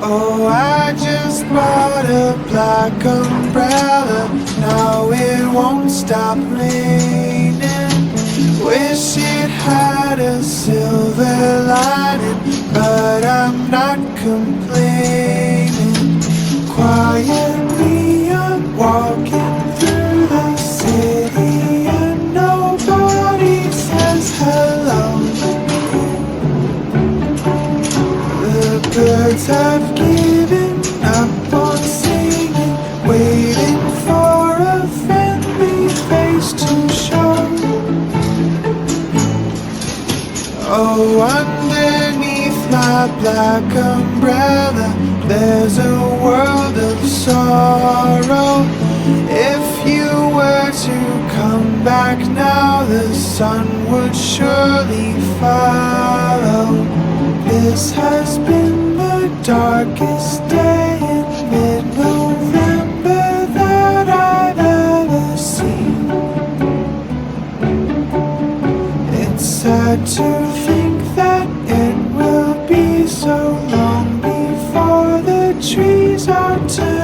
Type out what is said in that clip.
Oh, I just bought a black umbrella. Now it won't stop raining. Wish it had a silver lining, but I'm not complaining. Quietly I'm walking through the city and nobody says hello. The birds have given up on singing, waiting for a friendly face to show. Oh, underneath my black umbrella, there's a world of sorrow. If you were to come back now, the sun would surely follow. This has been the darkest day in mid-November that I've ever seen. It's sad to think that it will be so long before the trees are turned